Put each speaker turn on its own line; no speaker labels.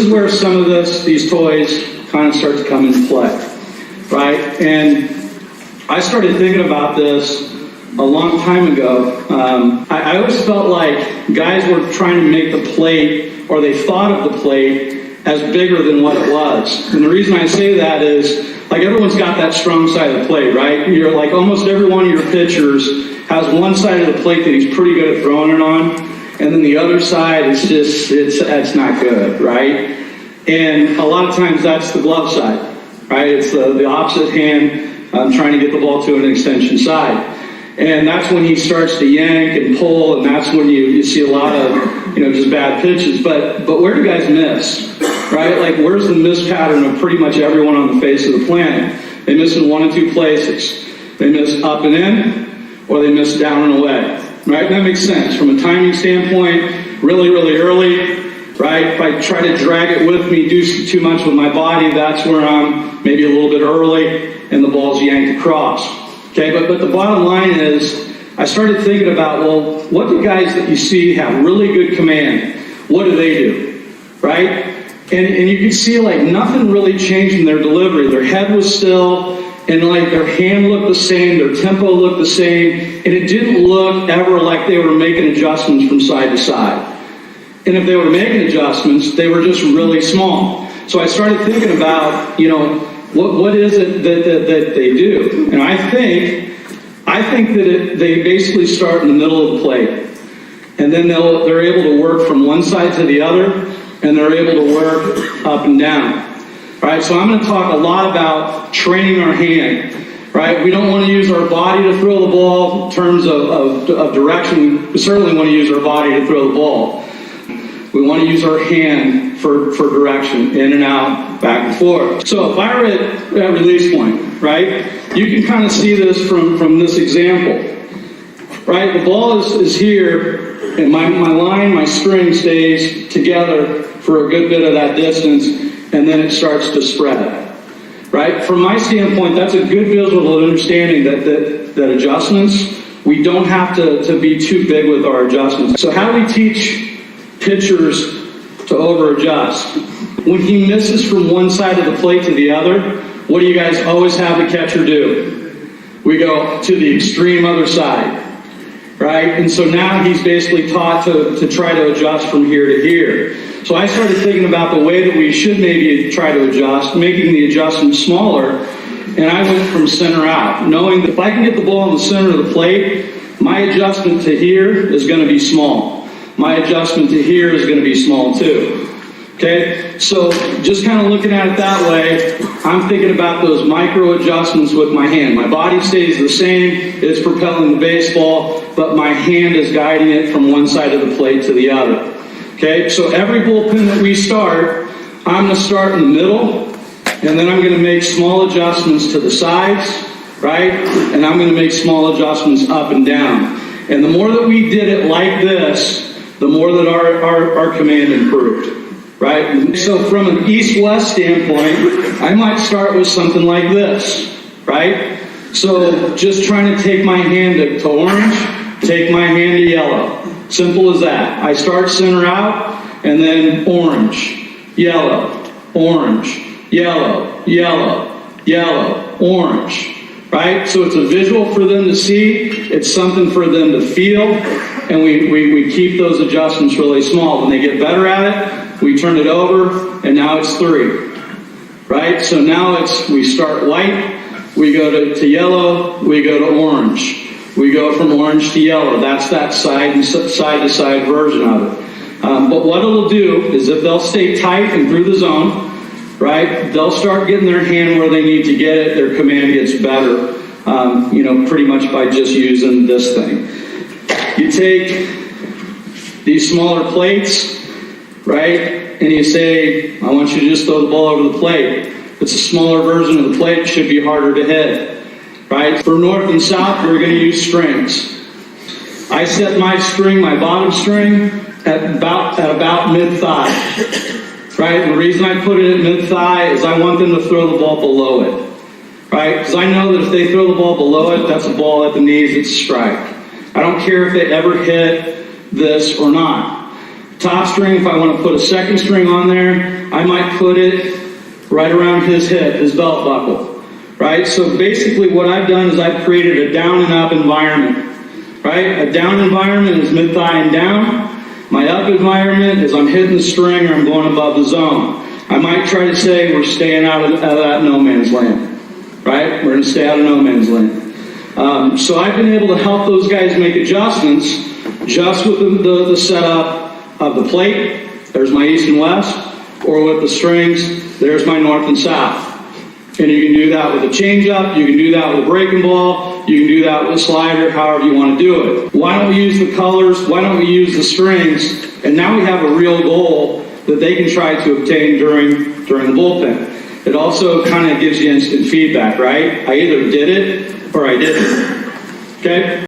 is where some of these toys kind of start to come into play, right? And I started thinking about this a long time ago. I always felt like guys were trying to make the plate, or they thought of the plate as bigger than what it was. And the reason I say that is, like, everyone's got that strong side of the plate, right? You're like, almost every one of your pitchers has one side of the plate that he's pretty good at throwing it on, and then the other side is just, it's not good, right? And a lot of times that's the glove side, right? It's the opposite hand trying to get the ball to an extension side. And that's when he starts to yank and pull, and that's when you see a lot of, just bad pitches. But where do guys miss, right? Like, where's the miss pattern of pretty much everyone on the face of the planet? They miss in one of two places. They miss up and in, or they miss down and away, right? And that makes sense. From a timing standpoint, really, really early, right? If I try to drag it with me, do too much with my body, that's where I'm maybe a little bit early, and the ball's yanked across. Okay, but the bottom line is, I started thinking about, well, what do guys that you see have really good command? What do they do, right? And you can see, like, nothing really changed in their delivery. Their head was still, and like their hand looked the same, their tempo looked the same, and it didn't look ever like they were making adjustments from side to side. And if they were making adjustments, they were just really small. So I started thinking about, what is it that they do? And I think that they basically start in the middle of the plate, and then they're able to work from one side to the other, and they're able to work up and down. Right? So I'm going to talk a lot about training our hand. Right? We don't want to use our body to throw the ball in terms of direction. We certainly want to use our body to throw the ball. We want to use our hand for direction, in and out, back and forth. So if I were at release point, right, you can kind of see this from this example. Right, the ball is here, and my string stays together for a good bit of that distance, and then it starts to spread. Right, from my standpoint, that's a good visual understanding that adjustments, we don't have to be too big with our adjustments. So how do we teach pitchers to over-adjust? When he misses from one side of the plate to the other, what do you guys always have the catcher do? We go to the extreme other side, right? And so now he's basically taught to try to adjust from here to here. So I started thinking about the way that we should maybe try to adjust, making the adjustment smaller, and I went from center out, knowing that if I can get the ball in the center of the plate, my adjustment to here is going to be small. My adjustment to here is going to be small too. Okay, so just kind of looking at it that way, I'm thinking about those micro adjustments with my hand. My body stays the same, it's propelling the baseball, but my hand is guiding it from one side of the plate to the other. Okay, so every bullpen that we start, I'm going to start in the middle, and then I'm going to make small adjustments to the sides, right? And I'm going to make small adjustments up and down. And the more that we did it like this, the more that our command improved. Right? So from an east-west standpoint, I might start with something like this, right? So just trying to take my hand to orange, take my hand to yellow. Simple as that. I start center out, and then orange, yellow, orange, yellow, yellow, yellow, orange. Right? So it's a visual for them to see, it's something for them to feel, and we keep those adjustments really small. When they get better at it, we turn it over, and now it's 3. Right? So now we start white, we go to yellow, we go to orange. We go from orange to yellow. That's that side-to-side version of it. But what it'll do is if they'll stay tight and through the zone, right, they'll start getting their hand where they need to get it. Their command gets better, pretty much by just using this thing. You take these smaller plates, right, and you say, I want you to just throw the ball over the plate. It's a smaller version of the plate. It should be harder to hit, right? For north and south, we're going to use strings. I set my string, my bottom string, at about mid-thigh. Right? The reason I put it at mid-thigh is I want them to throw the ball below it. Right? Because I know that if they throw the ball below it, that's a ball at the knees, it's a strike. I don't care if they ever hit this or not. top string, if I want to put a second string on there, I might put it right around his hip, his belt buckle, right? So basically what I've done is I've created a down and up environment, right? A down environment is mid-thigh and down. My up environment is I'm hitting the string or I'm going above the zone. I might try to say we're staying out of that no man's land, right? We're going to stay out of no man's land. So I've been able to help those guys make adjustments just with the setup of the plate. There's my east and west, or with the strings, there's my north and south. And you can do that with a changeup, you can do that with a breaking ball, you can do that with a slider, however you want to do it. Why don't we use the colors? Why don't we use the strings? And now we have a real goal that they can try to obtain during the bullpen. It also kind of gives you instant feedback, right? I either did it or I didn't. Okay?